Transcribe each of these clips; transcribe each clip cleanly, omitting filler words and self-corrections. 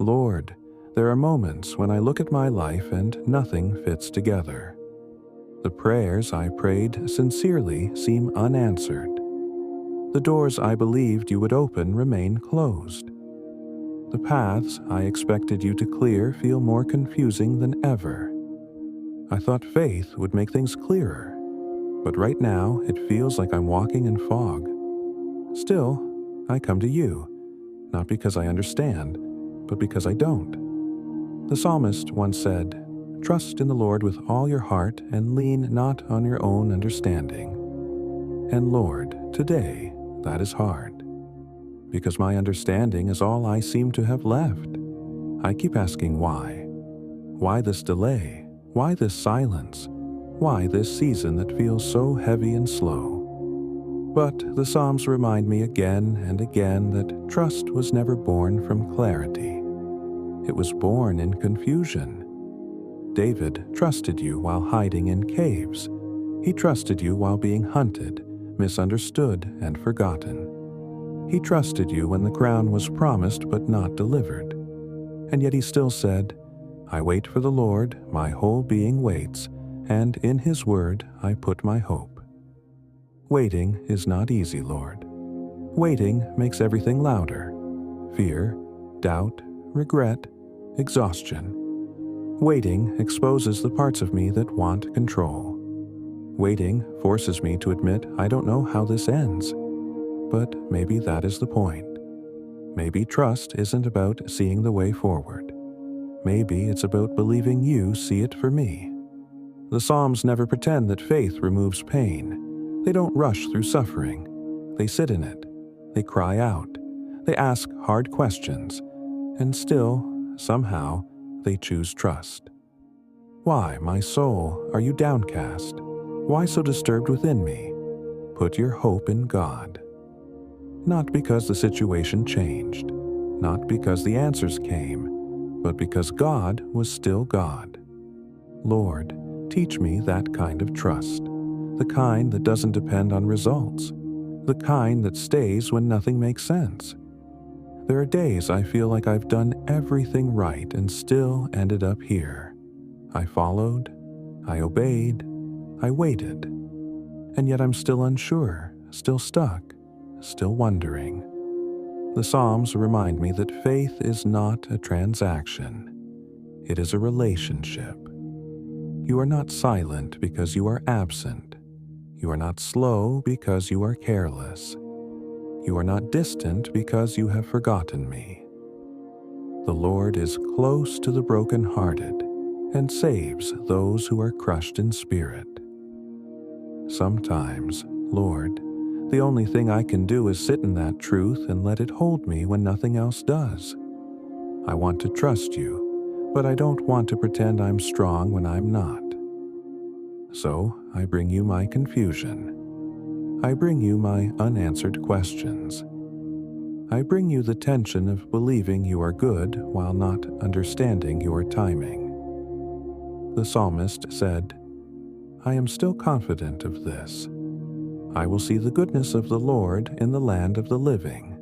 Lord, there are moments when I look at my life and nothing fits together. The prayers I prayed sincerely seem unanswered. The doors I believed you would open remain closed. The paths I expected you to clear feel more confusing than ever. I thought faith would make things clearer, but right now it feels like I'm walking in fog. Still, I come to you, not because I understand, but because I don't. The psalmist once said, "Trust in the Lord with all your heart and lean not on your own understanding." And Lord, today, that is hard, because my understanding is all I seem to have left. I keep asking why. Why this delay? Why this silence? Why this season that feels so heavy and slow? But the Psalms remind me again and again that trust was never born from clarity. It was born in confusion. David trusted you while hiding in caves. He trusted you while being hunted, misunderstood, and forgotten. He trusted you when the crown was promised but not delivered. And yet he still said, "I wait for the Lord, my whole being waits, and in his word I put my hope." Waiting is not easy, Lord. Waiting makes everything louder. Fear, doubt, regret, exhaustion. Waiting exposes the parts of me that want control. Waiting forces me to admit I don't know how this ends. But maybe that is the point. Maybe trust isn't about seeing the way forward. Maybe it's about believing you see it for me. The Psalms never pretend that faith removes pain. They don't rush through suffering. They sit in it. They cry out. They ask hard questions. And still, somehow, they choose trust. Why, my soul, are you downcast? Why so disturbed within me? Put your hope in God. Not because the situation changed, not because the answers came, but because God was still God. Lord, teach me that kind of trust, the kind that doesn't depend on results, the kind that stays when nothing makes sense. There are days I feel like I've done everything right and still ended up here. I followed, I obeyed, I waited, and yet I'm still unsure, still stuck, still wondering. The Psalms remind me that faith is not a transaction. It is a relationship. You are not silent because you are absent. You are not slow because you are careless. You are not distant because you have forgotten me. The Lord is close to the brokenhearted and saves those who are crushed in spirit. Sometimes, Lord, the only thing I can do is sit in that truth and let it hold me when nothing else does. I want to trust you, but I don't want to pretend I'm strong when I'm not. So I bring you my confusion. I bring you my unanswered questions. I bring you the tension of believing you are good while not understanding your timing. The psalmist said, "I am still confident of this. I will see the goodness of the Lord in the land of the living."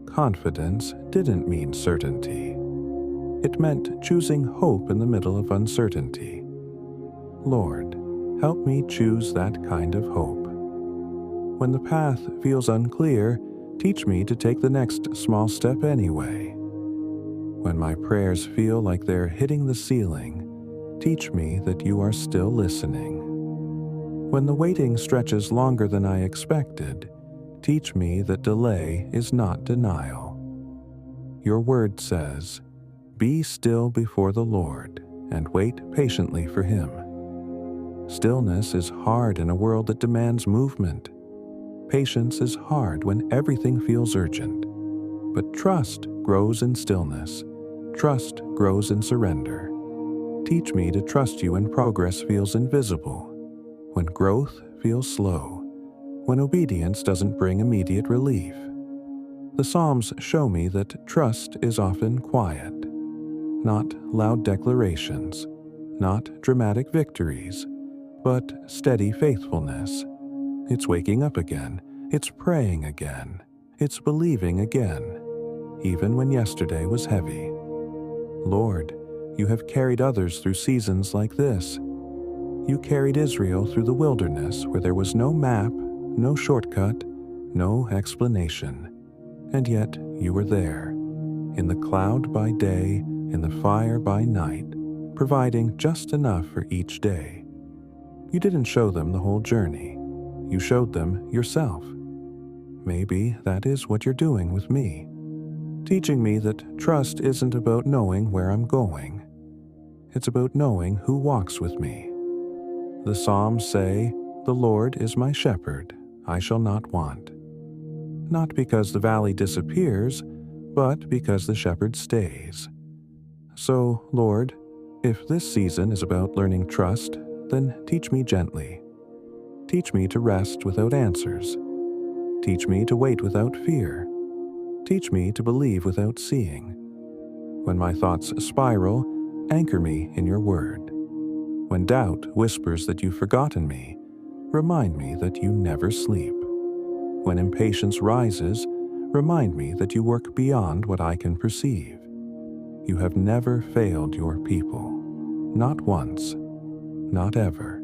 Confidence didn't mean certainty. It meant choosing hope in the middle of uncertainty. Lord, help me choose that kind of hope. When the path feels unclear, teach me to take the next small step anyway. When my prayers feel like they're hitting the ceiling, teach me that you are still listening. When the waiting stretches longer than I expected, teach me that delay is not denial. Your word says, "Be still before the Lord and wait patiently for Him." Stillness is hard in a world that demands movement. Patience is hard when everything feels urgent. But trust grows in stillness. Trust grows in surrender. Teach me to trust you when progress feels invisible, when growth feels slow, when obedience doesn't bring immediate relief. The Psalms show me that trust is often quiet, not loud declarations, not dramatic victories, but steady faithfulness. It's waking up again, it's praying again, it's believing again, even when yesterday was heavy. Lord, you have carried others through seasons like this. You carried Israel through the wilderness where there was no map, no shortcut, no explanation. And yet you were there, in the cloud by day, in the fire by night, providing just enough for each day. You didn't show them the whole journey. You showed them yourself. Maybe that is what you're doing with me, teaching me that trust isn't about knowing where I'm going. It's about knowing who walks with me. The Psalms say, "The Lord is my shepherd, I shall not want." Not because the valley disappears, but because the shepherd stays. So, Lord, if this season is about learning trust, then teach me gently. Teach me to rest without answers. Teach me to wait without fear. Teach me to believe without seeing. When my thoughts spiral, anchor me in your word. When doubt whispers that you've forgotten me, remind me that you never sleep. When impatience rises, remind me that you work beyond what I can perceive. You have never failed your people. Not once. Not ever.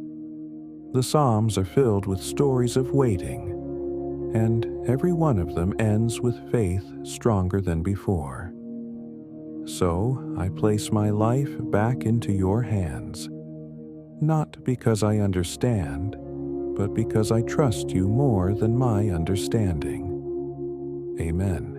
The Psalms are filled with stories of waiting, and every one of them ends with faith stronger than before. So I place my life back into your hands, not because I understand, but because I trust you more than my understanding. Amen.